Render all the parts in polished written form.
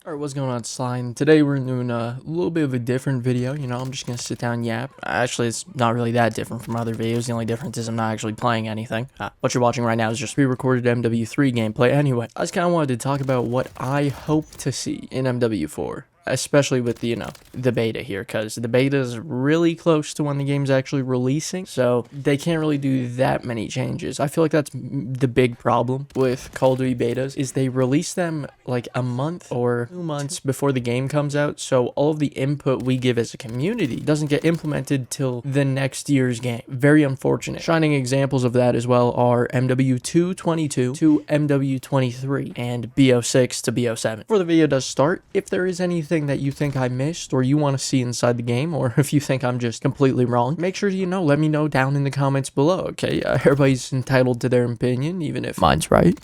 Alright, what's going on, Slime? Today we're doing a little bit of a different video. I'm just gonna sit down and yap. Actually, it's not really that different from other videos. The only difference is I'm not actually playing anything. What you're watching right now is just pre-recorded MW3 gameplay. Anyway, I just kind of wanted to talk about what I hope to see in MW4. Especially with the beta here, because the beta is really close to when the game's actually releasing, so they can't really do that many changes. I feel like that's the big problem with Call of Duty betas, is they release them like a month or 2 months before the game comes out, so all of the input we give as a community doesn't get implemented till the next year's game. Very unfortunate. Shining examples of that as well are MW222 to MW23 and BO6 to BO7. Before the video does start, if there is anything that you think I missed or you want to see inside the game, or if you think I'm just completely wrong, make sure to let me know down in the comments below. Okay, everybody's entitled to their opinion, even if mine's right.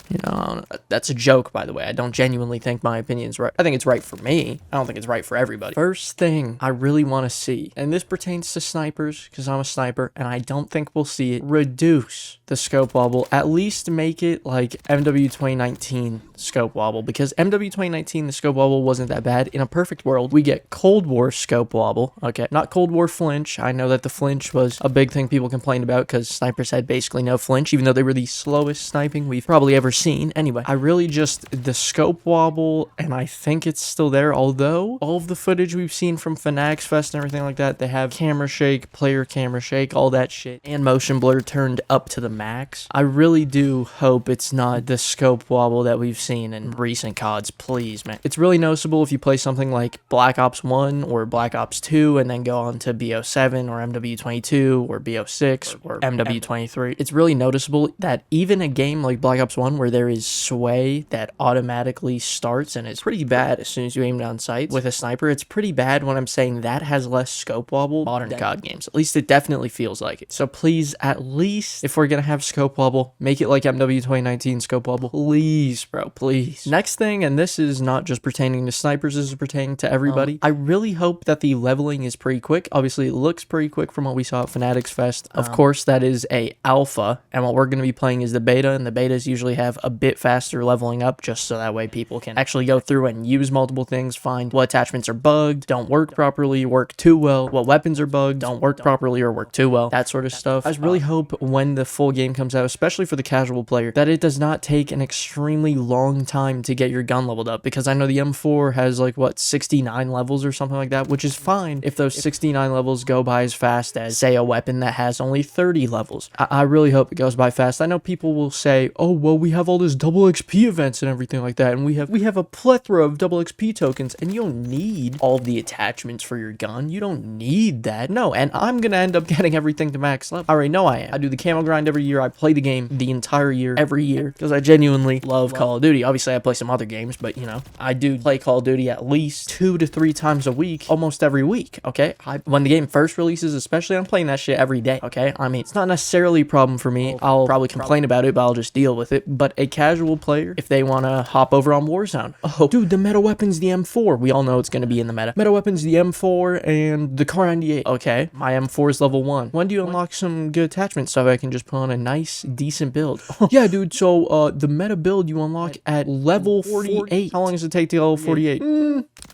That's a joke, by the way. I don't genuinely think my opinion's right. I think it's right for me. I don't think it's right for everybody. First thing I really want to see, and this pertains to snipers because I'm a sniper and I don't think we'll see it, reduce the scope wobble. At least make it like MW 2019 scope wobble, because MW 2019 the scope wobble wasn't that bad. In a perfect world, we get Cold War scope wobble. Okay, not Cold War flinch. I know that the flinch was a big thing people complained about because snipers had basically no flinch, even though they were the slowest sniping we've probably ever seen. Anyway, I really just, the scope wobble, and I think it's still there, although all of the footage we've seen from Fanatics Fest and everything like that, they have camera shake, player camera shake, all that shit, and motion blur turned up to the max. I really do hope it's not the scope wobble that we've seen in recent CODs, please, man. It's really noticeable if you play something like Black Ops 1 or Black Ops 2 and then go on to BO7 or MW22 or BO6 or MW23. It's really noticeable that even a game like Black Ops 1 where there is sway that automatically starts and it's pretty bad as soon as you aim down sights with a sniper, it's pretty bad when I'm saying that has less scope wobble modern COD games. At least it definitely feels like it. So please, at least if we're gonna have scope wobble, make it like MW 2019 scope wobble. Please, bro, please. Next thing, and this is not just pertaining to snipers, this is pertaining to everybody. I really hope that the leveling is pretty quick. Obviously, it looks pretty quick from what we saw at Fanatics Fest. Of course, that is a alpha, and what we're going to be playing is the beta, and the betas usually have a bit faster leveling up, just so that way people can actually go through and use multiple things, find what attachments are bugged, don't work properly, work too well, what weapons are bugged, don't work properly or work too well, that sort of stuff. I just really hope when the full game comes out, especially for the casual player, that it does not take an extremely long time to get your gun leveled up, because I know the M4 has like, what, 69 levels or something like that, which is fine if those 69 levels go by as fast as, say, a weapon that has only 30 levels. I really hope it goes by fast. I know people will say, oh, well, we have all this double XP events and everything like that, and we have a plethora of double XP tokens, and you don't need all the attachments for your gun. You don't need that. No, and I'm gonna end up getting everything to max level. I already know I am. I do the camo grind every year. I play the game the entire year, every year, because I genuinely love Call of Duty. Obviously, I play some other games, but, I do play Call of Duty at least 2 to 3 times a week, almost every week, okay? When the game first releases, especially, I'm playing that shit every day, okay? I mean, it's not necessarily a problem for me. I'll probably complain about it, but I'll just deal with it. But a casual player, if they want to hop over on Warzone, oh, dude, the meta weapon's the M4. We all know it's going to be in the meta. Meta weapon's the M4 and the Kar 98. Okay, my M4 is level 1. When do you unlock some good attachments so I can just put on a nice, decent build? Yeah, dude, so the meta build you unlock at level 48. How long does it take to level 48?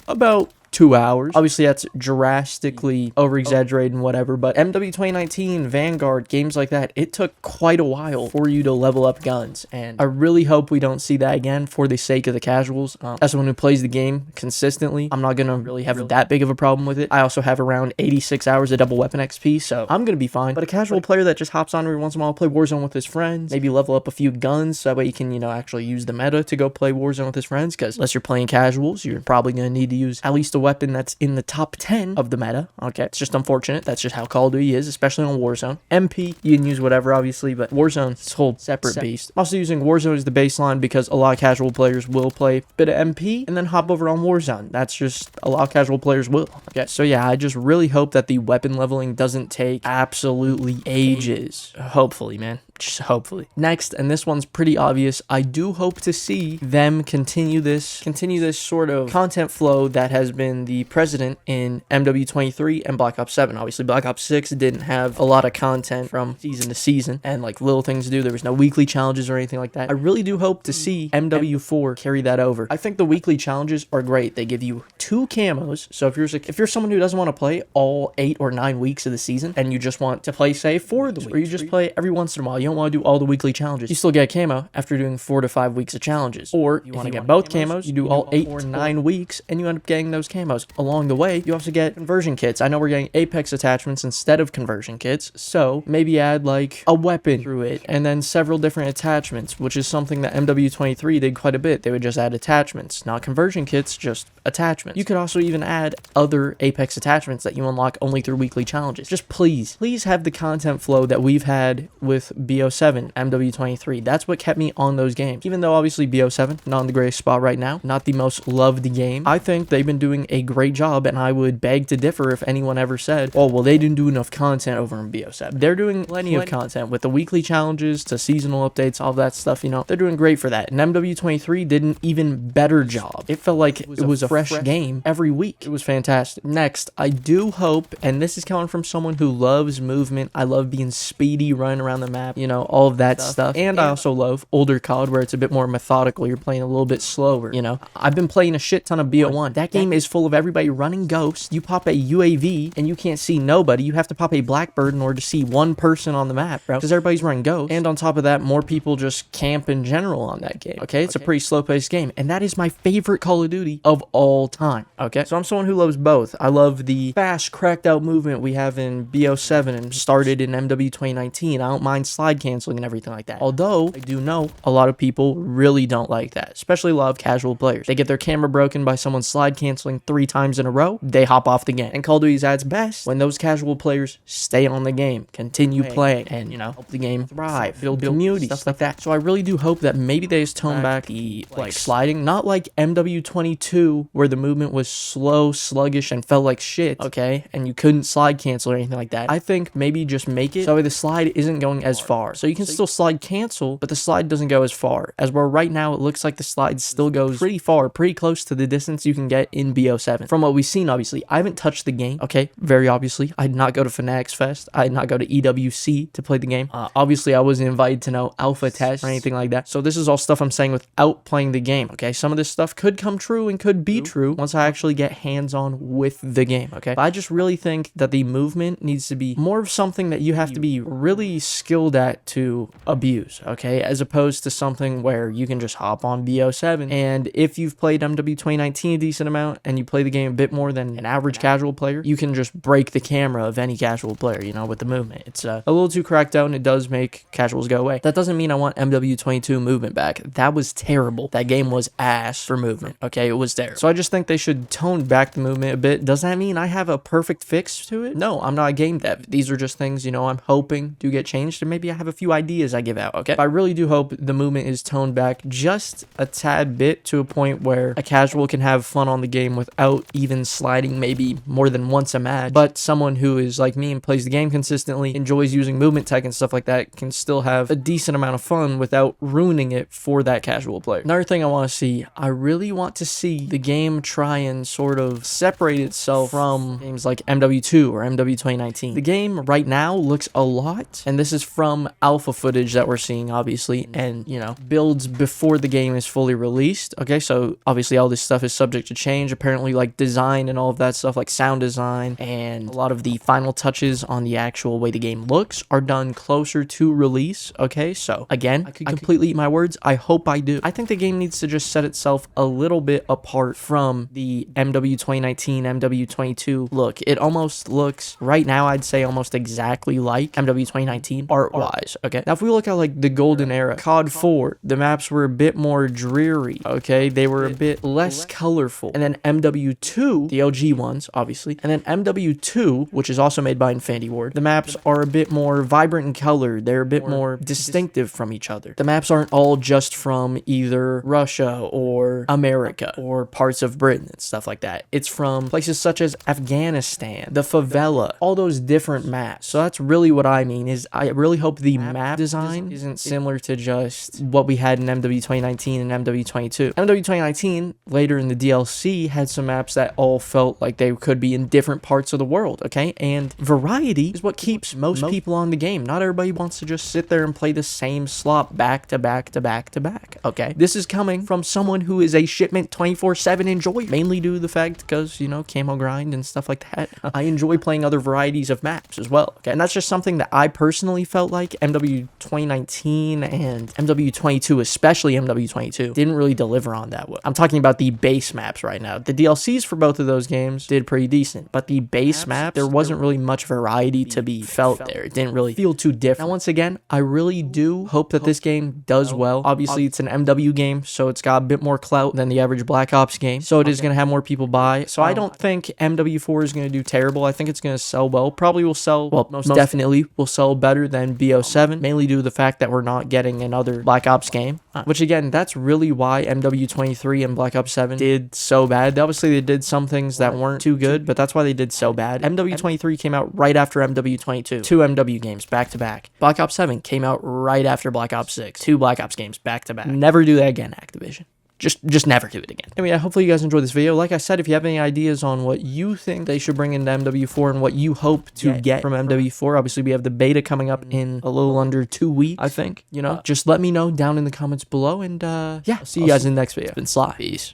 About 2 hours. Obviously, that's drastically over-exaggerated and whatever, but MW 2019, Vanguard, games like that, it took quite a while for you to level up guns, and I really hope we don't see that again for the sake of the casuals. As someone who plays the game consistently, I'm not gonna really have that big of a problem with it. I also have around 86 hours of double weapon XP, so I'm gonna be fine. But a casual player that just hops on every once in a while, play Warzone with his friends, maybe level up a few guns, so that way you can, actually use the meta to go play Warzone with his friends, because unless you're playing casuals, you're probably gonna need to use at least a weapon that's in the top 10 of the meta. Okay, it's just unfortunate. That's just how Call of Duty is, especially on Warzone. MP, you can use whatever, obviously, but Warzone is a whole separate beast. I'm also using Warzone as the baseline because a lot of casual players will play a bit of MP and then hop over on Warzone. That's just, a lot of casual players will. Okay, so yeah, I just really hope that the weapon leveling doesn't take absolutely ages. Hopefully, man. just hopefully. Next, and this one's pretty obvious, I do hope to see them continue this sort of content flow that has been the precedent in MW23 and Black Ops 7. Obviously, Black Ops 6 didn't have a lot of content from season to season and like little things to do. There was no weekly challenges or anything like that. I really do hope to see MW4 carry that over. I think the weekly challenges are great. They give you 2 camos. So if you're someone who doesn't want to play all 8 or 9 weeks of the season and you just want to play, say, 4 of the weeks, or you just play every once in a while, you don't want to do all the weekly challenges, you still get a camo after doing 4 to 5 weeks of challenges. Or you want to get both camos, you do all 8 or 9 weeks and you end up getting those camos. Along the way, you also get conversion kits. I know we're getting Apex attachments instead of conversion kits, so maybe add like a weapon through it and then several different attachments, which is something that MW23 did quite a bit. They would just add attachments, not conversion kits, just attachments. You could also even add other Apex attachments that you unlock only through weekly challenges. Just please have the content flow that we've had with BO7, MW23. That's what kept me on those games. Even though obviously BO7, not in the greatest spot right now, not the most loved game, I think they've been doing a great job, and I would beg to differ if anyone ever said, oh, well, they didn't do enough content over in BO7. They're doing plenty of content with the weekly challenges to seasonal updates, all that stuff, you know. They're doing great for that. And MW23 did an even better job. It felt like it was a fresh game every week. It was fantastic. Next, I do hope, and this is coming from someone who loves movement. I love being speedy, running around the map, you know, all of that stuff. And I also love older COD where it's a bit more methodical. You're playing a little bit slower, you know. I've been playing a shit ton of BO1. That game is full of everybody running ghosts. You pop a UAV and you can't see nobody. You have to pop a Blackbird in order to see one person on the map, bro, because everybody's running ghosts. And on top of that, more people just camp in general on that game. Okay, it's a pretty slow-paced game, and that is my favorite Call of Duty of all time. Okay, so I'm someone who loves both. I love the fast, cracked-out movement we have in BO7 and started in MW 2019. I don't mind slide canceling and everything like that. Although I do know a lot of people really don't like that, especially a lot of casual players. They get their camera broken by someone slide canceling 3 times in a row, they hop off the game. And Call of Duty's at its best when those casual players stay on the game, continue playing, and, you know, help the game thrive, build community, stuff like that. So I really do hope that maybe they just tone back the like sliding, not like MW22 where the movement was slow, sluggish, and felt like shit, okay, and you couldn't slide cancel or anything like that. I think maybe just make it so the slide isn't going as far. So you can still slide cancel, but the slide doesn't go as far. As where right now it looks like the slide still goes pretty far, pretty close to the distance you can get in BO7. From what we've seen, obviously, I haven't touched the game, okay, very obviously. I did not go to Fanatics Fest. I did not go to EWC to play the game. Obviously, I wasn't invited to no alpha test or anything like that. So this is all stuff I'm saying without playing the game, okay? Some of this stuff could come true and could be true once I actually get hands-on with the game, okay? But I just really think that the movement needs to be more of something that you have to be really skilled at to abuse, okay? As opposed to something where you can just hop on BO7, and if you've played MW 2019 a decent amount and you play the game a bit more than an average casual player, you can just break the camera of any casual player, you know, with the movement. It's a little too cracked out, and it does make casuals go away. That doesn't mean I want MW22 movement back. That was terrible. That game was ass for movement, okay? It was there. So I just think they should tone back the movement a bit. Does that mean I have a perfect fix to it? No, I'm not a game dev. These are just things, you know, I'm hoping do get changed, and maybe I have a few ideas I give out, okay? But I really do hope the movement is toned back just a tad bit to a point where a casual can have fun on the game without even sliding maybe more than once a match. But someone who is like me and plays the game consistently, enjoys using movement tech and stuff like that, can still have a decent amount of fun without ruining it for that casual player. Another thing I want to see, I really want to see the game try and sort of separate itself from games like MW2 or MW 2019. The game right now looks a lot, and this is from alpha footage that we're seeing, obviously, and, you know, builds before the game is fully released, okay? So obviously all this stuff is subject to change. Apparently, like design and all of that stuff, like sound design and a lot of the final touches on the actual way the game looks are done closer to release, okay? So again, I could completely eat my words. I hope I do. I think the game needs to just set itself a little bit apart from the MW 2019, MW 22 look. It almost looks, right now, I'd say almost exactly like MW 2019 art-wise, okay? Now, if we look at like the golden era, COD 4, the maps were a bit more dreary, okay? They were a bit less colorful. And then MW2, the OG ones, obviously, and then MW2, which is also made by Infinity Ward, the maps are a bit more vibrant in color. They're a bit more distinctive from each other. The maps aren't all just from either Russia or America or parts of Britain and stuff like that. It's from places such as Afghanistan, the favela, all those different maps. So that's really what I mean, is I really hope the map design isn't similar to just what we had in MW 2019 and MW 22. MW 2019, later in the DLC, had some maps that all felt like they could be in different parts of the world, okay? And variety is what keeps most people on the game. Not everybody wants to just sit there and play the same slop back to back to back to back, okay? This is coming from someone who is a Shipment 24/7 enjoyer, mainly due to the fact because, you know, camo grind and stuff like that. I enjoy playing other varieties of maps as well, okay? And that's just something that I personally felt like MW 2019 and MW 22, especially MW 22, didn't really deliver on that. I'm talking about the base maps right now. The DLCs for both of those games did pretty decent, but the base maps, there wasn't really much variety to be felt there. It didn't really feel too different. Now, once again, I really do hope that this game does well. Obviously, it's an MW game, so it's got a bit more clout than the average Black Ops game, so it is going to have more people buy. So I don't think MW4 is going to do terrible. I think it's going to sell well. Probably will sell, well, most definitely will sell better than BO7, mainly due to the fact that we're not getting another Black Ops game, which again, that's really why MW23 and Black Ops 7 did so bad. Obviously, they did some things that weren't too good, but that's why they did so bad. MW23 came out right after MW22. 2 MW games back to back. Black Ops 7 came out right after Black Ops 6. 2 Black Ops games back to back. Never do that again, Activision. Just never do it again. Anyway, hopefully you guys enjoyed this video. Like I said, if you have any ideas on what you think they should bring into MW4 and what you hope to get from MW4, obviously we have the beta coming up in a little under 2 weeks, I think. You know, just let me know down in the comments below, and yeah, I'll see you guys in the next video. It's been Sly. Peace.